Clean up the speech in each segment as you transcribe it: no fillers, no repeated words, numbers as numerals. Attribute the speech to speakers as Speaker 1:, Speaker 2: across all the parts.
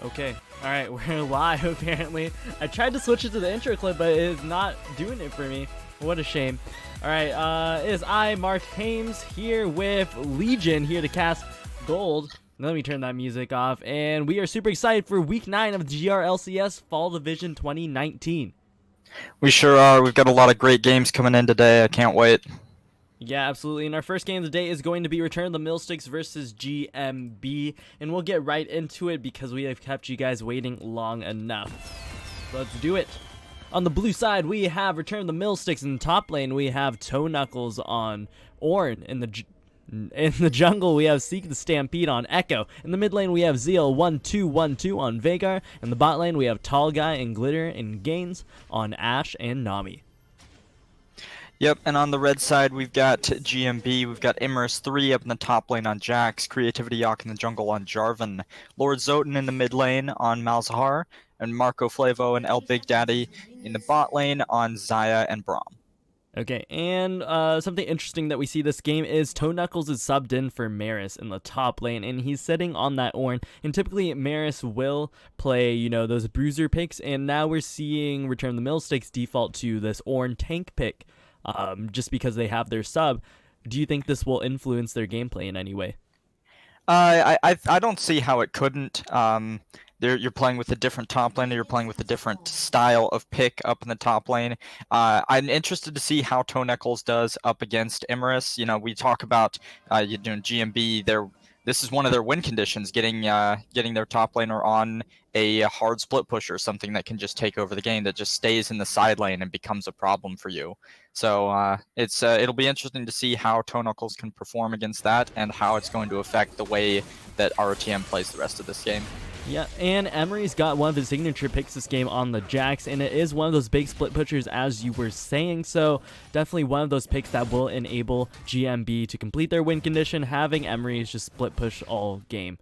Speaker 1: Okay, alright, we're live apparently. I tried to switch it to the intro clip, but it is not doing it for me. What a shame. Alright, it is I, Mark Hames, here with Legion, here to cast gold. Let me turn that music off, and we are super excited for Week 9 of GRLCS Fall Division 2019.
Speaker 2: We sure are. We've got a lot of great games coming in today. I can't wait.
Speaker 1: Yeah, absolutely. And our first game of the day is going to be Return of the Millsticks versus GMB. And we'll get right into it because we have kept you guys waiting long enough. Let's do it. On the blue side, we have Return of the Millsticks. In the top lane, we have Toe Knuckles on Ornn. In the jungle, we have Seek the Stampede on Echo. In the mid lane, we have Zeal 1212 on Veigar. In the bot lane, we have Tall Guy and Glitter and Gains on Ashe and Nami.
Speaker 2: Yep, and on the red side, we've got GMB, we've got Imerus 3 up in the top lane on Jax, Creativity Yawk in the jungle on Jarvan, Lord Zoten in the mid lane on Malzahar, and Marco Flavo and El Big Daddy in the bot lane on Xayah and Braum.
Speaker 1: Okay, and something interesting that we see this game is Toe Knuckles is subbed in for Maris in the top lane, and he's sitting on that Ornn. And typically, Maris will play, you know, those bruiser picks, and now we're seeing Return of the Millsticks default to this Ornn tank pick, just because they have their sub. Do you think this will influence their gameplay in any way?
Speaker 2: I don't see how it couldn't. You're playing with a different top lane, or you're playing with a different style of pick up in the top lane. I'm interested to see how Toe Knuckles does up against Imerus. You know, we talk about you doing GMB. This is one of their win conditions, getting their top laner on a hard split push or something that can just take over the game, that just stays in the side lane and becomes a problem for you. So it'll be interesting to see how Toe Knuckles can perform against that, and how it's going to affect the way that ROTM plays the rest of this game.
Speaker 1: Yeah, and Emery's got one of his signature picks this game on the Jax, and it is one of those big split pushers, as you were saying, so definitely one of those picks that will enable GMB to complete their win condition, having Emery's just split push all game.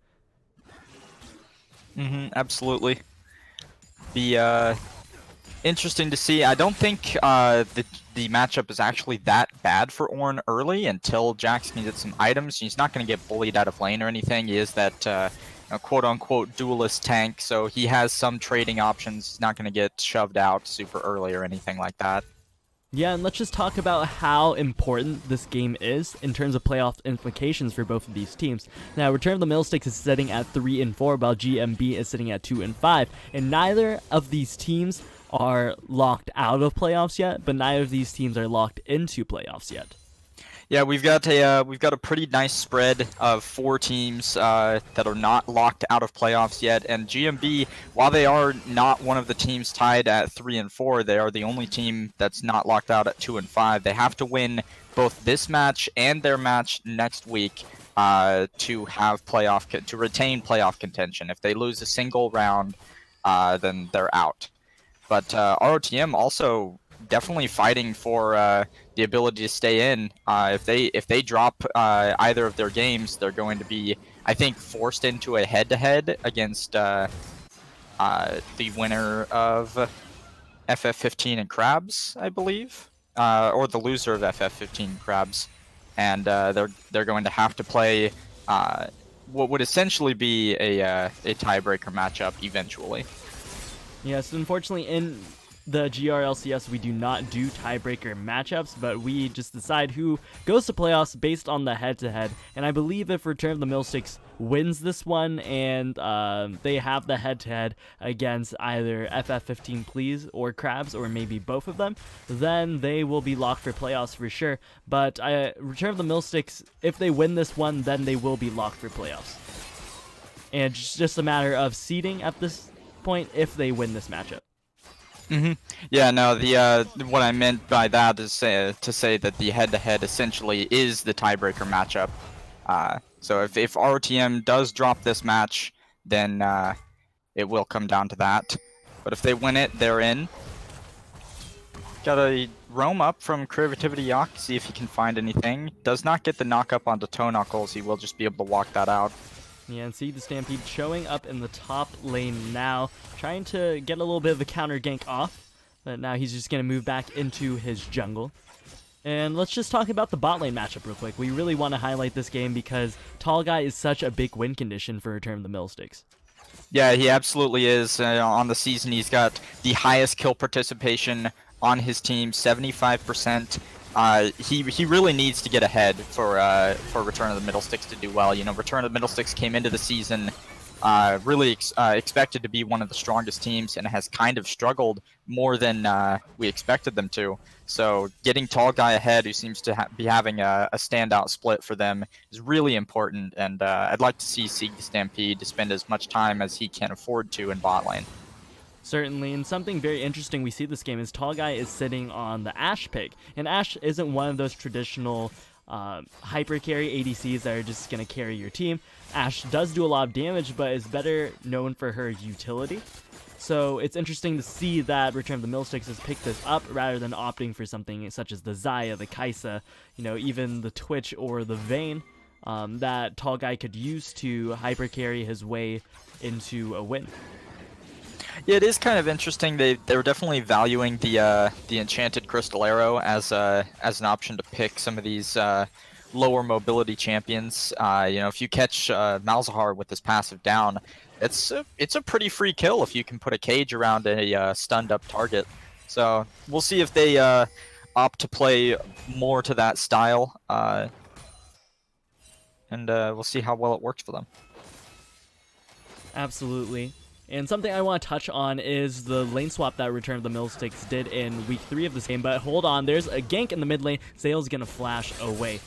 Speaker 2: Absolutely. Be interesting to see. I don't think the matchup is actually that bad for Ornn early until Jax can get some items. He's not going to get bullied out of lane or anything. He is that quote-unquote duelist tank, so he has some trading options. He's not going to get shoved out super early or anything like that.
Speaker 1: Yeah, and let's just talk about how important this game is in terms of playoff implications for both of these teams. Now, Return of the Millsticks is sitting at 3-4, while GMB is sitting at 2-5, and neither of these teams are locked out of playoffs yet, but neither of these teams are locked into playoffs yet.
Speaker 2: Yeah, we've got a pretty nice spread of 4 teams that are not locked out of playoffs yet. And GMB, while they are not one of the teams tied at 3-4, they are the only team that's not locked out at 2-5. They have to win both this match and their match next week to retain playoff contention. If they lose a single round, then they're out. But ROTM also definitely fighting for the ability to stay in. If they drop either of their games, they're going to be, I think, forced into a head-to-head against the winner of FF15 and Crabs, I believe, or the loser of FF15 and Crabs, and they're going to have to play what would essentially be a tiebreaker matchup eventually.
Speaker 1: Yes, unfortunately, in the GRLCS, we do not do tiebreaker matchups, but we just decide who goes to playoffs based on the head-to-head. And I believe if Return of the Millsticks wins this one and they have the head-to-head against either FF15 Please or Crabs, or maybe both of them, then they will be locked for playoffs for sure. But Return of the Millsticks, if they win this one, then they will be locked for playoffs. And it's just a matter of seeding at this point if they win this matchup.
Speaker 2: Yeah, no, what I meant by that is to say that the head-to-head essentially is the tiebreaker matchup. So if ROTM does drop this match, then it will come down to that. But if they win it, they're in. Got a roam up from Creativity Yawk, see if he can find anything. Does not get the knock up onto Toe Knuckles. He will just be able to walk that out.
Speaker 1: Yeah, and see the Stampede showing up in the top lane now, trying to get a little bit of a counter gank off, but now he's just going to move back into his jungle. And let's just talk about the bot lane matchup real quick. We really want to highlight this game because Tall Guy is such a big win condition for Return of the Millsticks.
Speaker 2: Yeah, he absolutely is. On the season, he's got the highest kill participation on his team, 75%. He really needs to get ahead for Return of the Middle Sticks to do well. You know, Return of the Middle Sticks came into the season really expected to be one of the strongest teams and has kind of struggled more than we expected them to. So getting Tall Guy ahead, who seems to be having a standout split for them, is really important. And I'd like to see Seek the Stampede to spend as much time as he can afford to in bot lane.
Speaker 1: Certainly, and something very interesting we see this game is Tall Guy is sitting on the Ashe pick, and Ashe isn't one of those traditional hyper carry ADCs that are just going to carry your team. Ashe does do a lot of damage, but is better known for her utility. So it's interesting to see that Return of the Millsticks has picked this up rather than opting for something such as the Xayah, the Kai'Sa, you know, even the Twitch or the Vayne that Tall Guy could use to hyper carry his way into a win.
Speaker 2: Yeah, it is kind of interesting. They're definitely valuing the Enchanted Crystal Arrow as an option to pick some of these lower mobility champions. You know, if you catch Malzahar with this passive down, it's a pretty free kill if you can put a cage around a stunned up target. So we'll see if they opt to play more to that style, and we'll see how well it works for them.
Speaker 1: Absolutely. And something I want to touch on is the lane swap that Return of the Millsticks did in week 3 of this game. But hold on, there's a gank in the mid lane. Zale's going to flash away.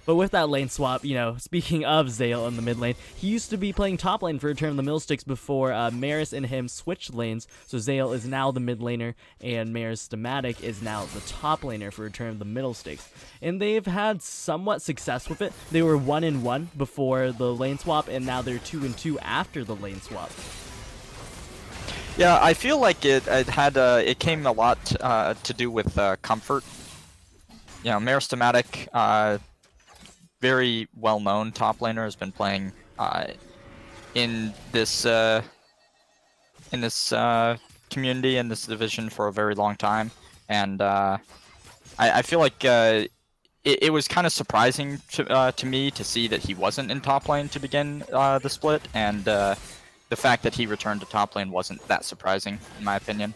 Speaker 1: But with that lane swap, you know, speaking of Zale in the mid lane, he used to be playing top lane for Return of the Millsticks before Maris and him switched lanes. So Zale is now the mid laner, and Maris Stamatic is now the top laner for Return of the Millsticks. And they've had somewhat success with it. They were 1-1 before the lane swap, and now they're 2-2 after the lane swap.
Speaker 2: Yeah, I feel like it came a lot to do with comfort. You know, Maris very well-known top laner, has been playing in this community, in this division for a very long time, and I feel like it was kind of surprising to me to see that he wasn't in top lane to begin the split, and the fact that he returned to top lane wasn't that surprising, in my opinion.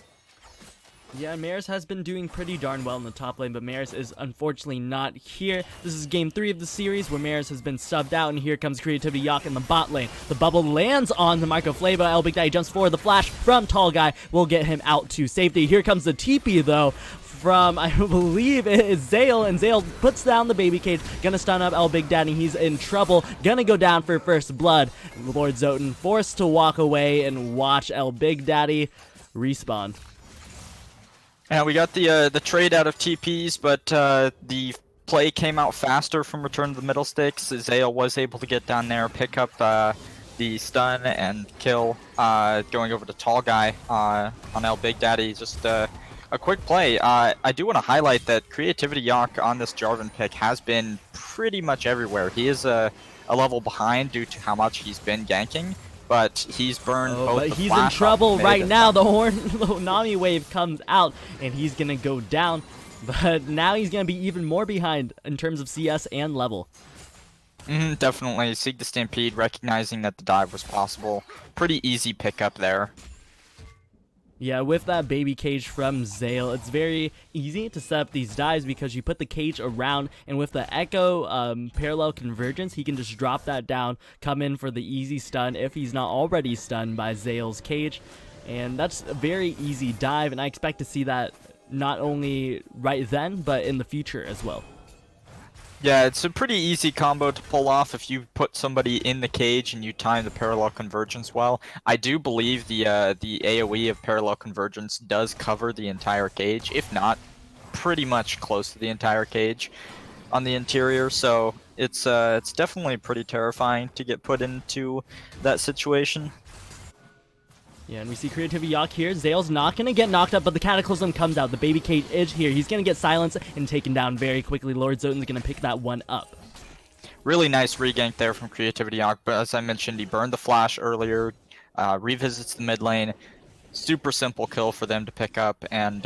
Speaker 1: Yeah, Maris has been doing pretty darn well in the top lane, but Maris is unfortunately not here. This is game 3 of the series where Maris has been subbed out, and here comes Creativity Yak in the bot lane. The bubble lands on the Microflava. El Big Daddy jumps forward. The flash from Tall Guy will get him out to safety. Here comes the TP, though, from, I believe it is Zale, and Zale puts down the baby cage, gonna stun up El Big Daddy. He's in trouble, gonna go down for first blood. Lord Zoten forced to walk away and watch El Big Daddy respawn.
Speaker 2: Yeah, we got the trade out of TPs, but the play came out faster from Return of the Middle Sticks. Zale was able to get down there, pick up the stun and kill, going over to Tall Guy on El Big Daddy. Just a quick play. I do want to highlight that Creativity Yak on this Jarvan pick has been pretty much everywhere. He is a level behind due to how much he's been ganking, but he's burned both
Speaker 1: but
Speaker 2: the
Speaker 1: he's
Speaker 2: flash
Speaker 1: in trouble
Speaker 2: off
Speaker 1: right
Speaker 2: mid
Speaker 1: now. The Nami wave comes out, and he's going to go down. But now he's going to be even more behind in terms of CS and level.
Speaker 2: Definitely. Seek the Stampede, recognizing that the dive was possible. Pretty easy pickup there.
Speaker 1: Yeah, with that baby cage from Zale, it's very easy to set up these dives because you put the cage around, and with the Echo parallel convergence, he can just drop that down, come in for the easy stun if he's not already stunned by Zale's cage. And that's a very easy dive, and I expect to see that not only right then, but in the future as well.
Speaker 2: Yeah, it's a pretty easy combo to pull off if you put somebody in the cage and you time the parallel convergence well. I do believe the AoE of parallel convergence does cover the entire cage, if not pretty much close to the entire cage on the interior. So it's definitely pretty terrifying to get put into that situation.
Speaker 1: Yeah, and we see Creativity Yak here. Zale's not going to get knocked up, but the Cataclysm comes out. The baby cage is here. He's going to get silenced and taken down very quickly. Lord Zoten's going to pick that one up.
Speaker 2: Really nice regank there from Creativity Yak, but as I mentioned, he burned the flash earlier, revisits the mid lane. Super simple kill for them to pick up, and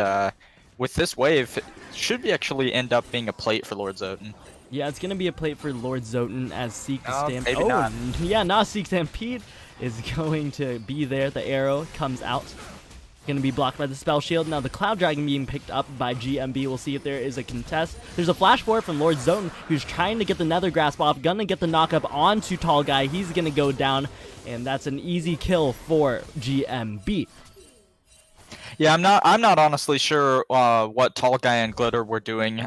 Speaker 2: with this wave, it should actually end up being a plate for Lord Zoten.
Speaker 1: Yeah, it's going to be a plate for Lord Zoten as Seek the Stampede.
Speaker 2: Maybe not.
Speaker 1: Yeah, not Seek Stampede. is going to be there. The arrow comes out. Going to be blocked by the spell shield. Now the Cloud Dragon being picked up by GMB. We'll see if there is a contest. There's a flash forward from Lord Zoten, who's trying to get the Nether Grasp off. Gonna get the knockup onto Tall Guy. He's going to go down, and that's an easy kill for GMB.
Speaker 2: Yeah, I'm not honestly sure what Tall Guy and Glitter were doing,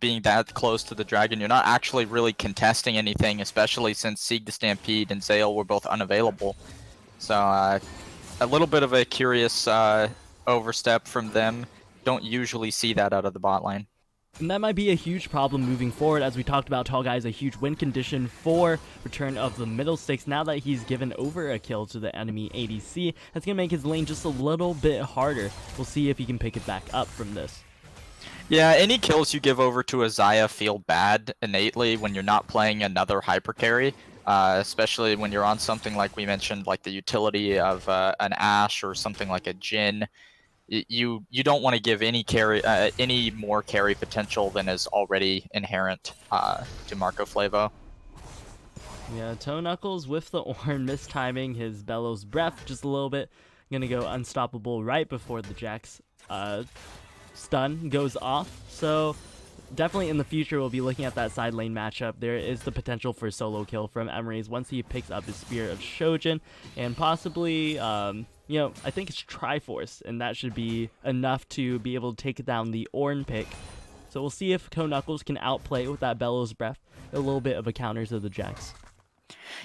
Speaker 2: being that close to the dragon. You're not actually really contesting anything, especially since Sieg the Stampede and Zale were both unavailable. So a little bit of a curious overstep from them. Don't usually see that out of the bot lane.
Speaker 1: And that might be a huge problem moving forward. As we talked about, Tall Guy is a huge win condition for return of the middle sticks. Now that he's given over a kill to the enemy ADC, that's going to make his lane just a little bit harder. We'll see if he can pick it back up from this.
Speaker 2: Yeah, any kills you give over to a Xayah feel bad innately when you're not playing another hyper carry, especially when you're on something like we mentioned, like the utility of an Ashe or something like a Jhin. You don't want to give any carry any more carry potential than is already inherent to Marco Flavo.
Speaker 1: Yeah, Toe Knuckles with the Ornn mistiming his Bellows Breath just a little bit. Gonna go unstoppable right before the Jax stun goes off. So definitely in the future we'll be looking at that side lane matchup. There is the potential for solo kill from Emery's once he picks up his Spear of Shojin, and possibly you know, I think it's Triforce, and that should be enough to be able to take down the Ornn pick. So we'll see if Toe Knuckles can outplay with that Bellows Breath, a little bit of a counter to the Jax.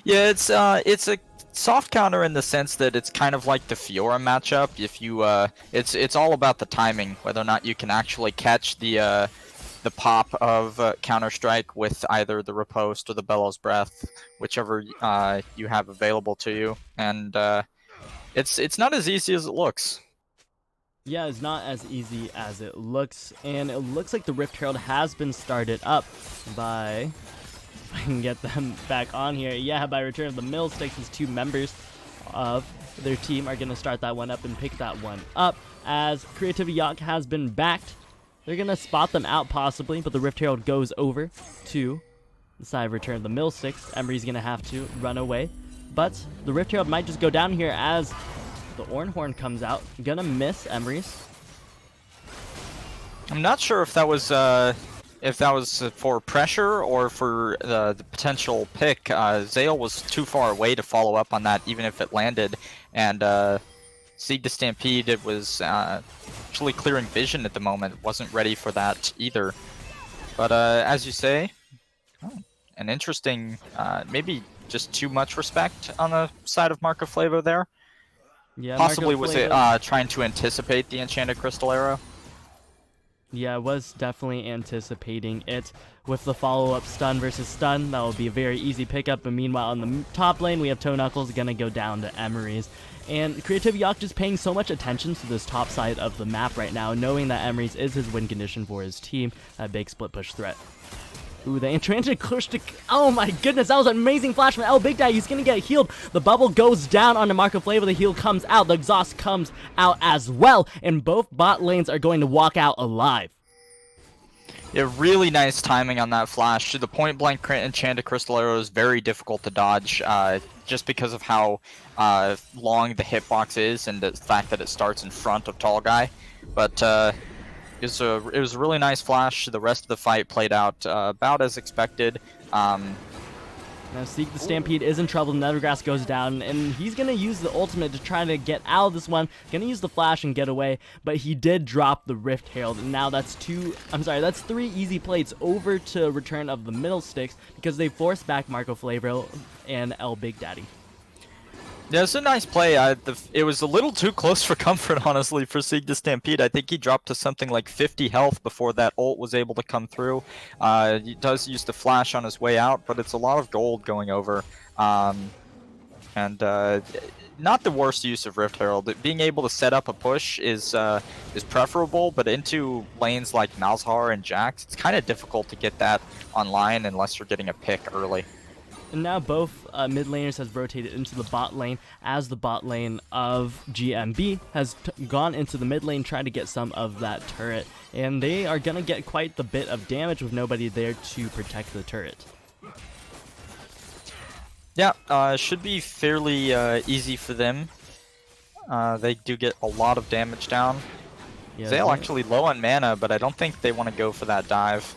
Speaker 2: Yeah, it's a soft counter in the sense that it's kind of like the Fiora matchup. If you it's all about the timing, whether or not you can actually catch the pop of Counter-Strike with either the Riposte or the Bellows Breath, whichever you have available to you, and it's not as easy as it looks.
Speaker 1: Yeah, it's not as easy as it looks, and it looks like the Rift Herald has been started up by, if I can get them back on here, yeah, by return of the Mill Sticks. As 2 members of their team are going to start that one up and pick that one up, as Creativity Yacht has been backed. They're going to spot them out possibly, but the Rift Herald goes over to the side of return of the Mill Sticks. Emery's going to have to run away, but the Rift Herald might just go down here as the Ornn Horn comes out. Gonna miss Emery's.
Speaker 2: I'm not sure if that was for pressure or for the potential pick. Zale was too far away to follow up on that, even if it landed, and Sieg the Stampede, it was actually clearing vision at the moment. Wasn't ready for that either. But as you say, an interesting, maybe just too much respect on the side of Marco Flavo there.
Speaker 1: Yeah,
Speaker 2: possibly
Speaker 1: Marco
Speaker 2: was
Speaker 1: Flavo,
Speaker 2: it trying to anticipate the Enchanted Crystal Arrow?
Speaker 1: Yeah, I was definitely anticipating it with the follow-up stun versus stun. That will be a very easy pickup. But meanwhile, on the top lane, we have Toe Knuckles gonna go down to Emery's. And Creativity Yacht just paying so much attention to this top side of the map right now, knowing that Emery's is his win condition for his team. A big split push threat. Ooh, the Enchanted Crystal. Oh my goodness, that was an amazing flash from El Big Daddy. He's gonna get healed. The bubble goes down onto Marco Flavo. The heal comes out. The exhaust comes out as well. And both bot lanes are going to walk out alive.
Speaker 2: Yeah, really nice timing on that flash. The point blank Enchanted Crystal Arrow is very difficult to dodge, just because of how long the hitbox is and the fact that it starts in front of Tall Guy. But it was a really nice flash. The rest of the fight played out about as expected.
Speaker 1: Now Sieg the Stampede is in trouble. Nethergrass goes down, and he's going to use the ultimate to try to get out of this one. Going to use the flash and get away, but he did drop the Rift Herald, and now that's 3 easy plates over to return of the middle sticks because they forced back Marco Flavo and El Big Daddy.
Speaker 2: Yeah, it's a nice play. It was a little too close for comfort, honestly, for Sieg the Stampede. I think he dropped to something like 50 health before that ult was able to come through. He does use the flash on his way out, but it's a lot of gold going over. And not the worst use of Rift Herald. Being able to set up a push is preferable, but into lanes like Malzahar and Jax, it's kind of difficult to get that online unless you're getting a pick early.
Speaker 1: And now both mid laners has rotated into the bot lane as the bot lane of GMB has gone into the mid lane trying to get some of that turret. And they are going to get quite the bit of damage with nobody there to protect the turret.
Speaker 2: Yeah, should be fairly easy for them. They do get a lot of damage down.
Speaker 1: Yeah,
Speaker 2: Zale actually low on mana, but I don't think they want to go for that dive.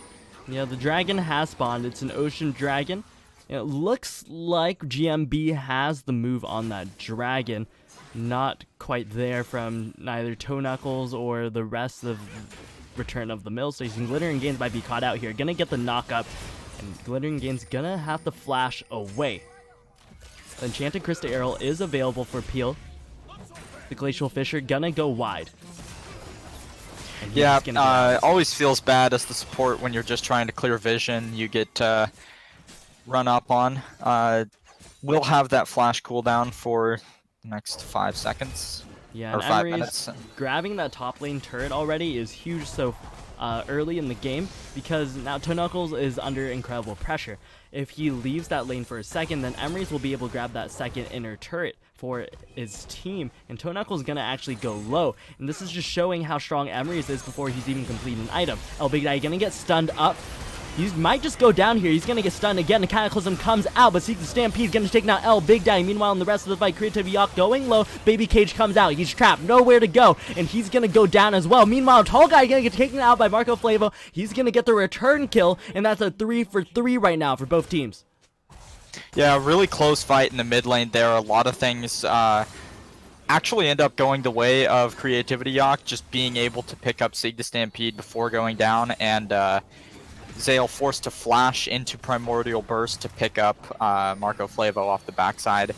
Speaker 1: yeah, the dragon has spawned. It's an ocean dragon. It looks like GMB has the move on that dragon. Not quite there from neither Toe Knuckles or the rest of Return of the Mill Station. Glittering Gains might be caught out here. Gonna get the knock up, and Glittering Gains gonna have to flash away. Enchanted Crystal Arrow is available for Peel. The Glacial Fisher gonna go wide. And he's
Speaker 2: Yeah,
Speaker 1: gonna get out.
Speaker 2: always feels bad as the support when you're just trying to clear vision. You get run up on. We'll have that flash cooldown for the next 5 seconds.
Speaker 1: Yeah,
Speaker 2: Or
Speaker 1: and
Speaker 2: 5
Speaker 1: Emery's
Speaker 2: minutes.
Speaker 1: grabbing that top lane turret already is huge so early in the game, because now Toe Knuckles is under incredible pressure. If he leaves that lane for a second, then Emery's will be able to grab that second inner turret for his team, and Toe Knuckles is going to actually go low. And this is just showing how strong Emery's is before he's even completed an item. El Big Daddy going to get stunned up. He might just go down here. He's going to get stunned again. The Cataclysm comes out, but Seek the Stampede going to take down El Big Daddy. Meanwhile, in the rest of the fight, Creativity Yacht going low. Baby Cage comes out. He's trapped. Nowhere to go, and he's going to go down as well. Meanwhile, Tall Guy going to get taken out by Marco Flavo. He's going to get the return kill, and that's a 3-for-3 right now for both teams.
Speaker 2: Yeah, really close fight in the mid lane there. A lot of things actually end up going the way of Creativity Yacht, just being able to pick up Sig the Stampede before going down, and Zale forced to flash into Primordial Burst to pick up Marco Flavo off the backside.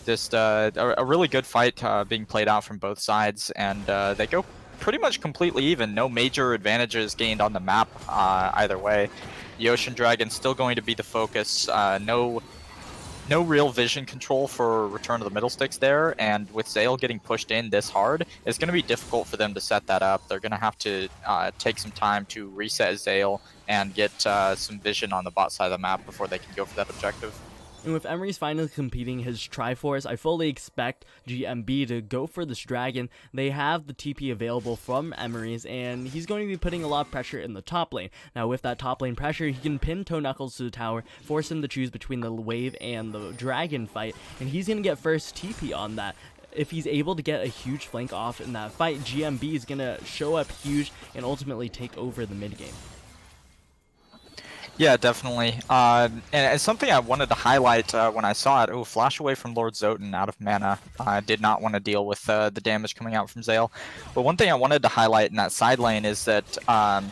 Speaker 2: Just a really good fight being played out from both sides, and they go pretty much completely even. No major advantages gained on the map either way. The Ocean Dragon's still going to be the focus. No real vision control for Return of the Middle Sticks there, and with Zale getting pushed in this hard, it's going to be difficult for them to set that up. They're going to have to take some time to reset Zale and get some vision on the bot side of the map before they can go for that objective.
Speaker 1: And with Emery's finally completing his Triforce, I fully expect GMB to go for this dragon. They have the TP available from Emery's, and he's going to be putting a lot of pressure in the top lane. Now, with that top lane pressure, he can pin Toe Knuckles to the tower, force him to choose between the wave and the dragon fight, and he's going to get first TP on that. If he's able to get a huge flank off in that fight, GMB is going to show up huge and ultimately take over the mid game.
Speaker 2: Yeah, definitely. And it's something I wanted to highlight when I saw it. Oh, flash away from Lord Zoten out of mana. I did not want to deal with the damage coming out from Zale. But one thing I wanted to highlight in that side lane is that I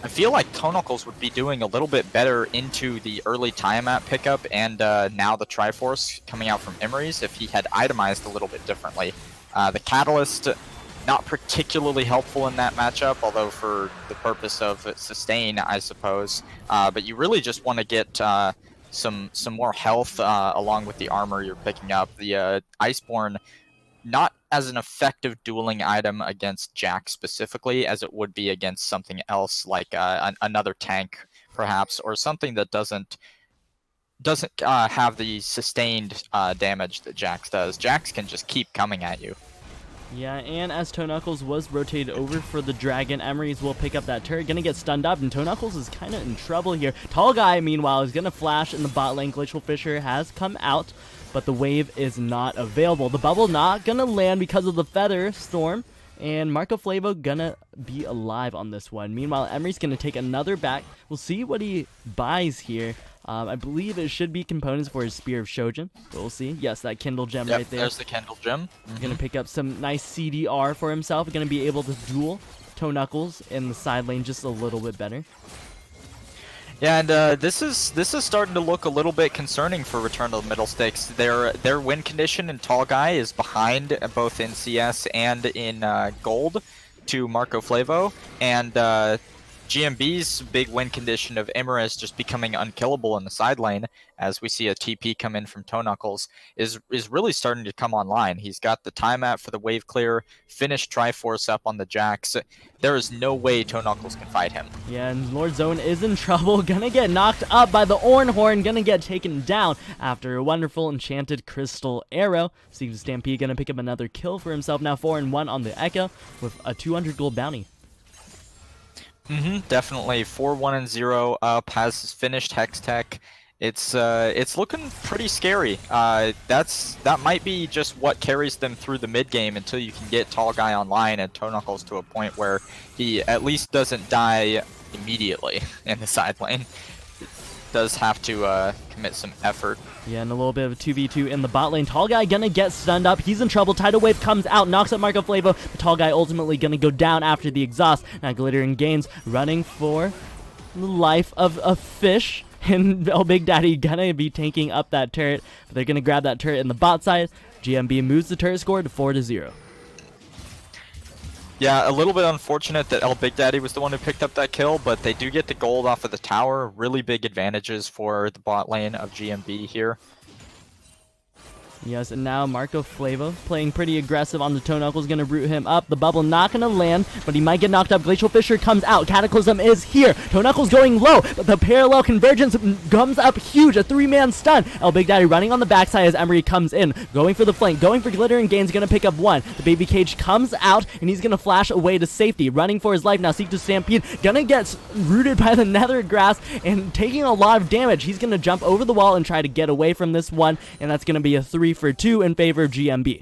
Speaker 2: feel like Toe Knuckles would be doing a little bit better into the early Tiamat pickup and now the Triforce coming out from Emery's if he had itemized a little bit differently. The Catalyst, not particularly helpful in that matchup, although for the purpose of sustain, I suppose. But you really just want to get some more health along with the armor you're picking up. The Iceborne, not as an effective dueling item against Jack specifically as it would be against something else like another tank, perhaps, or something that doesn't have the sustained damage that Jax does. Jax can just keep coming at you.
Speaker 1: Yeah, and as Toe Knuckles was rotated over for the dragon, Emery's will pick up that turret, gonna get stunned up, and Toe Knuckles is kind of in trouble here. Tall Guy, meanwhile, is gonna flash in the bot lane. Glacial Fisher has come out, but the wave is not available. The bubble not gonna land because of the Feather Storm, and Marco Flavo gonna be alive on this one. Meanwhile, Emery's gonna take another back. We'll see what he buys here. I believe it should be components for his Spear of Shojin. We'll see. Yes, that Kindle Gem right there.
Speaker 2: There's the Kindle Gem.
Speaker 1: Gonna pick up some nice CDR for himself. Gonna be able to duel Toe Knuckles in the side lane just a little bit better.
Speaker 2: Yeah, and this is starting to look a little bit concerning for Return of the Middle Sticks. Their win condition in Tall Guy is behind both in CS and in Gold to Marco Flavo, and GMB's big win condition of Emeris just becoming unkillable in the side lane, as we see a TP come in from Toe Knuckles, is really starting to come online. He's got the timeout for the wave clear, finished Triforce up on the Jax. There is no way Toe Knuckles can fight him.
Speaker 1: Yeah, and Lord Zone is in trouble. Gonna get knocked up by the Ornhorn. Gonna get taken down after a wonderful enchanted crystal arrow. Seems Stampede gonna pick up another kill for himself. Now 4-1 on the Echo with a 200 gold bounty.
Speaker 2: Definitely 4-1-0 up, has his finished Hex Tech, It's looking pretty scary. That might be just what carries them through the mid game until you can get Tall Guy online and Toe Knuckles to a point where he at least doesn't die immediately in the side lane. Does have to commit some effort.
Speaker 1: Yeah, and a little bit of a 2v2 in the bot lane. Tall Guy gonna get stunned up. He's in trouble. Tidal Wave comes out, knocks up Marco Flavo. The Tall Guy ultimately gonna go down after the exhaust. Now Glittering Gains running for the life of a fish. And El Big Daddy gonna be tanking up that turret. But they're gonna grab that turret in the bot side. GMB moves the turret score to 4-0.
Speaker 2: Yeah, a little bit unfortunate that El Big Daddy was the one who picked up that kill, but they do get the gold off of the tower. Really big advantages for the bot lane of GMB here.
Speaker 1: Yes, and now Marco Flavo playing pretty aggressive on the Toe Knuckles, gonna root him up. The bubble not gonna land, but he might get knocked up. Glacial Fissure comes out. Cataclysm is here. Toe Knuckles going low, but the parallel convergence comes up huge. A 3-man stun. El Big Daddy running on the backside as Emery comes in, going for the flank, going for Glittering Gains, gonna pick up one. The baby cage comes out, and he's gonna flash away to safety, running for his life now. Seek to Stampede, gonna get rooted by the Nether Grass and taking a lot of damage. He's gonna jump over the wall and try to get away from this one, and that's gonna be a 3-for-2 in favor of GMB.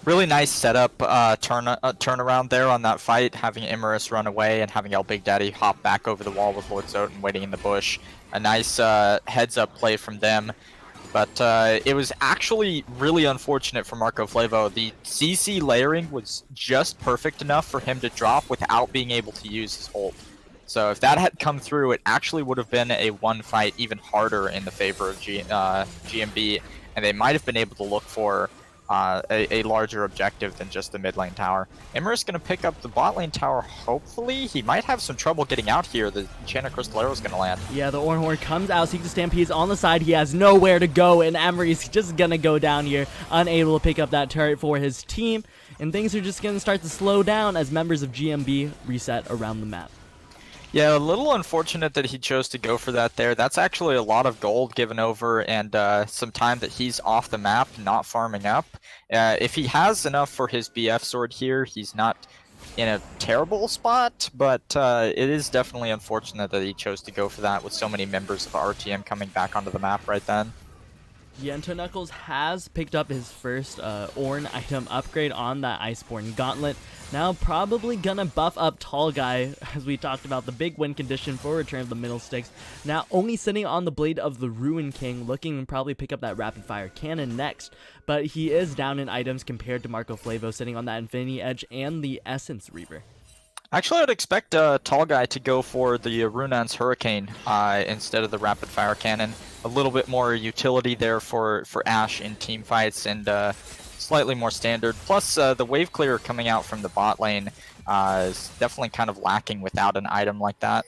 Speaker 2: Really nice setup turnaround there on that fight, having Imerus run away and having El Big Daddy hop back over the wall with Lord Zoten waiting in the bush. A nice heads-up play from them. But it was actually really unfortunate for Marco Flavo. The CC layering was just perfect enough for him to drop without being able to use his ult. So if that had come through, it actually would have been a one fight even harder in the favor of GMB. And they might have been able to look for a larger objective than just the mid lane tower. Imerus going to pick up the bot lane tower, hopefully. He might have some trouble getting out here. The Enchanted Crystal Arrow is going to land.
Speaker 1: Yeah, the Ornhorn comes out. Seek to Stampede's on the side. He has nowhere to go, and Emery's just going to go down here, unable to pick up that turret for his team. And things are just going to start to slow down as members of GMB reset around the map.
Speaker 2: Yeah, a little unfortunate that he chose to go for that there. That's actually a lot of gold given over and some time that he's off the map, not farming up. If he has enough for his BF sword here, he's not in a terrible spot, but it is definitely unfortunate that he chose to go for that with so many members of RTM coming back onto the map right then.
Speaker 1: Yeah, and Toe Knuckles has picked up his first Ornn item upgrade on that Iceborne Gauntlet. Now probably gonna buff up Tall Guy, as we talked about, the big win condition for Return of the Middle Sticks. Now only sitting on the Blade of the Ruin King, looking to probably pick up that Rapid Fire Cannon next. But he is down in items compared to Marco Flavo, sitting on that Infinity Edge and the Essence Reaver.
Speaker 2: Actually, I'd expect Tall Guy to go for the Runan's Hurricane instead of the Rapid Fire Cannon. A little bit more utility there for Ashe in team fights and slightly more standard. Plus, the wave clear coming out from the bot lane is definitely kind of lacking without an item like that.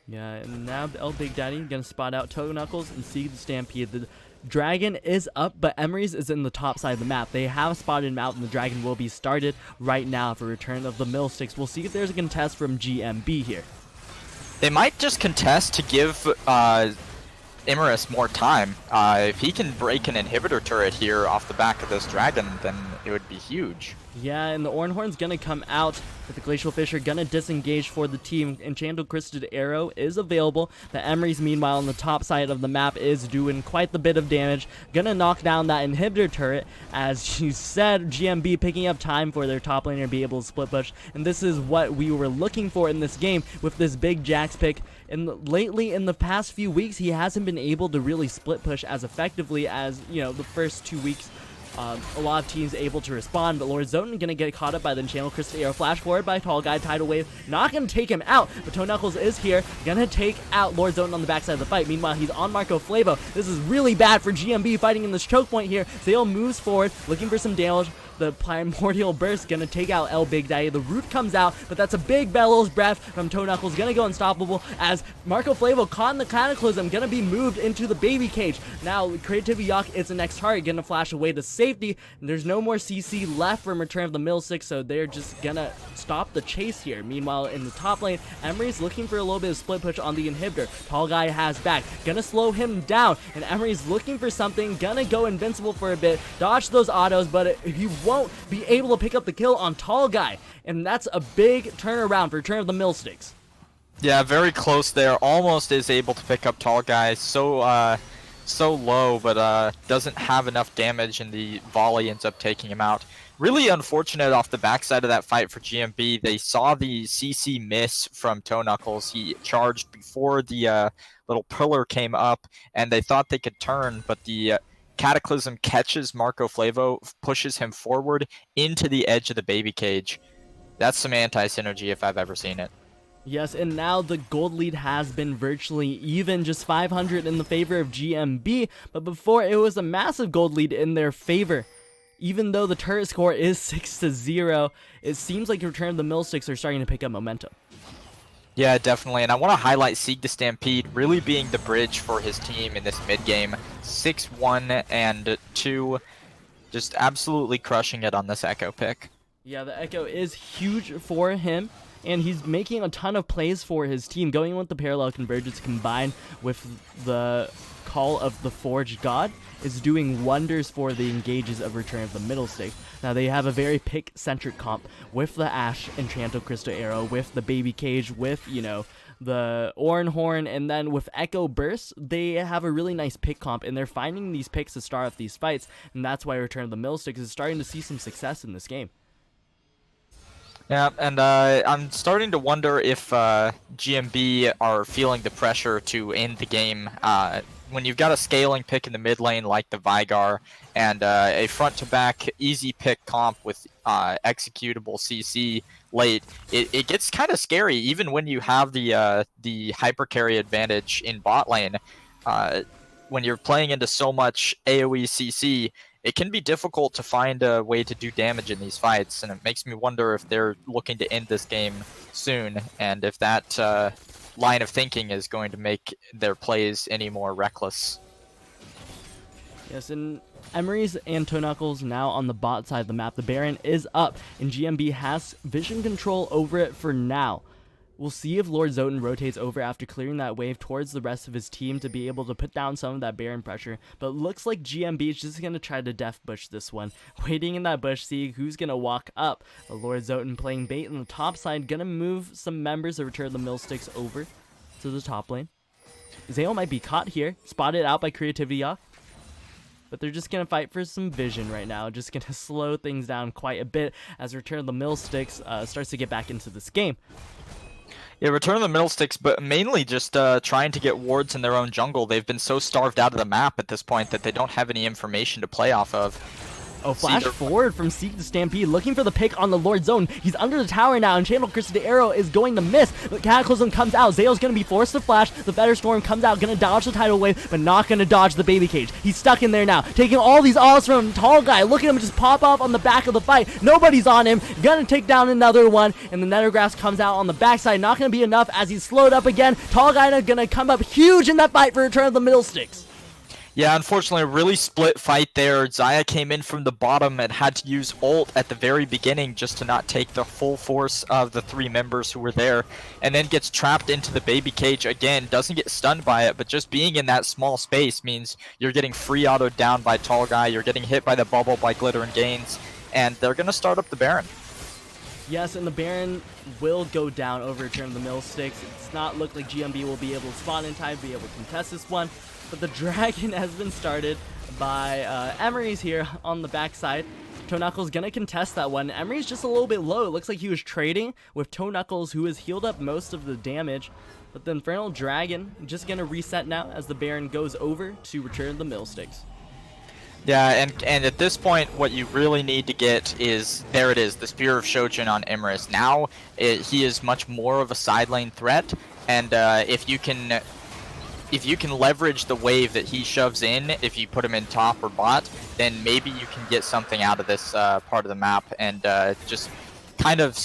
Speaker 1: Yeah, and now El Big Daddy gonna spot out Toe Knuckles and Seek the Stampede. The Dragon is up, but Emery's is in the top side of the map. They have spotted him out, and the Dragon will be started right now for Return of the Middle Sticks. We'll see if there's a contest from GMB here.
Speaker 2: They might just contest to give Imerus more time. If he can break an inhibitor turret here off the back of this Dragon, then it would be huge.
Speaker 1: Yeah, and the Ornhorn's gonna come out with the Glacial Fissure, gonna disengage for the team. Enchanted Crystal Arrow is available. The Emery's, meanwhile, on the top side of the map is doing quite the bit of damage. Gonna knock down that inhibitor turret. As you said, GMB picking up time for their top laner to be able to split push. And this is what we were looking for in this game with this big Jax pick. And lately, in the past few weeks, he hasn't been able to really split push as effectively as, you know, the first 2 weeks. A lot of teams able to respond, but Lord Zoten gonna get caught up by the Channel Crystal Arrow. Flash forward by Tall Guy, Tidal Wave, not gonna take him out, but Toe Knuckles is here, gonna take out Lord Zoten on the backside of the fight. Meanwhile, he's on Marco Flavo. This is really bad for GMB fighting in this choke point here. Zale moves forward, looking for some damage. The Primordial Burst gonna take out El Big Daddy. The root comes out, but that's a big bellows breath from Toe Knuckles. Gonna go unstoppable as Marco Flavo caught in the Cataclysm, gonna be moved into the baby cage. Now, Creativity Yak is the next target, gonna flash away to safety. There's no more CC left from Return of the Middle Sticks, so they're just gonna stop the chase here. Meanwhile, in the top lane, Emery's looking for a little bit of split push on the inhibitor. Tall Guy has back, gonna slow him down, and Emery's looking for something, gonna go invincible for a bit, dodge those autos, but he won't be able to pick up the kill on Tall Guy, and that's a big turnaround for Return of the Middle Sticks.
Speaker 2: Yeah, very close there. Almost is able to pick up Tall Guy. So low, but doesn't have enough damage, and the volley ends up taking him out. Really unfortunate off the backside of that fight for GMB. They saw the CC miss from Toe Knuckles. He charged before the little pillar came up, and they thought they could turn, but the Cataclysm catches Marco Flavo, pushes him forward into the edge of the baby cage. That's some anti-synergy if I've ever seen it.
Speaker 1: Yes, and now the gold lead has been virtually even, just 500 in the favor of GMB, but before it was a massive gold lead in their favor. Even though the turret score is 6-0, it seems like Return of the Millsticks are starting to pick up momentum.
Speaker 2: Yeah, definitely, and I want to highlight Sieg the Stampede really being the bridge for his team in this mid-game. 6-1 and 2, just absolutely crushing it on this Echo pick.
Speaker 1: Yeah, the Echo is huge for him, and he's making a ton of plays for his team, going with the parallel convergence combined with the Call of the Forged God is doing wonders for the engages of Return of the Middlestick. Now they have a very pick-centric comp with the Ash Enchanto Crystal Arrow, with the Baby Cage, with, you know, the Oran Horn, and then with Echo Burst, they have a really nice pick comp, and they're finding these picks to start off these fights, and that's why Return of the Middlesticks is starting to see some success in this game.
Speaker 2: Yeah, and I'm starting to wonder if GMB are feeling the pressure to end the game. When you've got a scaling pick in the mid lane like the Vigar, and a front-to-back easy pick comp with executable CC late, it gets kind of scary, even when you have the hyper carry advantage in bot lane. When you're playing into so much AoE CC, it can be difficult to find a way to do damage in these fights, and it makes me wonder if they're looking to end this game soon, and if that line of thinking is going to make their plays any more reckless.
Speaker 1: Yes, and Emery's and Toe Knuckles now on the bot side of the map. The Baron is up, and GMB has vision control over it for now. We'll see if Lord Zoten rotates over after clearing that wave towards the rest of his team to be able to put down some of that Baron pressure. But it looks like GMB is just going to try to def bush this one. Waiting in that bush, seeing who's going to walk up. But Lord Zoten playing bait on the top side, going to move some members of Return of the Millsticks over to the top lane. Zayo might be caught here, spotted out by Creativity Yawk. But they're just going to fight for some vision right now. Just going to slow things down quite a bit as Return of the Millsticks starts to get back into this game.
Speaker 2: Yeah, Return of the Middlesticks, but mainly just trying to get wards in their own jungle. They've been so starved out of the map at this point that they don't have any information to play off of.
Speaker 1: Oh, flash forward from Sieg the Stampede, looking for the pick on the Lord Zone. He's under the tower now, and Channel Crystal Arrow is going to miss. But Cataclysm comes out. Zayo's going to be forced to flash. The Feather Storm comes out, going to dodge the tidal wave, but not going to dodge the Baby Cage. He's stuck in there now, taking all these ults from Tall Guy. Look at him just pop off on the back of the fight. Nobody's on him. Going to take down another one, and the Nethergrass comes out on the backside. Not going to be enough as he's slowed up again. Tall Guy going to come up huge in that fight for Return of the Middlesticks.
Speaker 2: Yeah, unfortunately, a really split fight there. Xayah came in from the bottom and had to use ult at the very beginning just to not take the full force of the 3 members who were there, and then gets trapped into the Baby Cage again. Doesn't get stunned by it, but just being in that small space means you're getting free autoed down by Tall Guy, you're getting hit by the bubble by Glitter and Gains, and they're going to start up the Baron.
Speaker 1: Yes, and the Baron will go down over Return of the Millsticks. It's not look like GMB will be able to spawn in time, be able to contest this one. But the Dragon has been started by Emery's here on the backside. Toe Knuckles gonna contest that one. Emery's just a little bit low. It looks like he was trading with Toe Knuckles, who has healed up most of the damage. But the Infernal Dragon just gonna reset now as the Baron goes over to Return of the Millsticks.
Speaker 2: Yeah, and at this point, what you really need to get is, there it is, the Spear of Shojin on Emrys. Now, he is much more of a side lane threat, and if you can leverage the wave that he shoves in, if you put him in top or bot, then maybe you can get something out of this part of the map and just kind of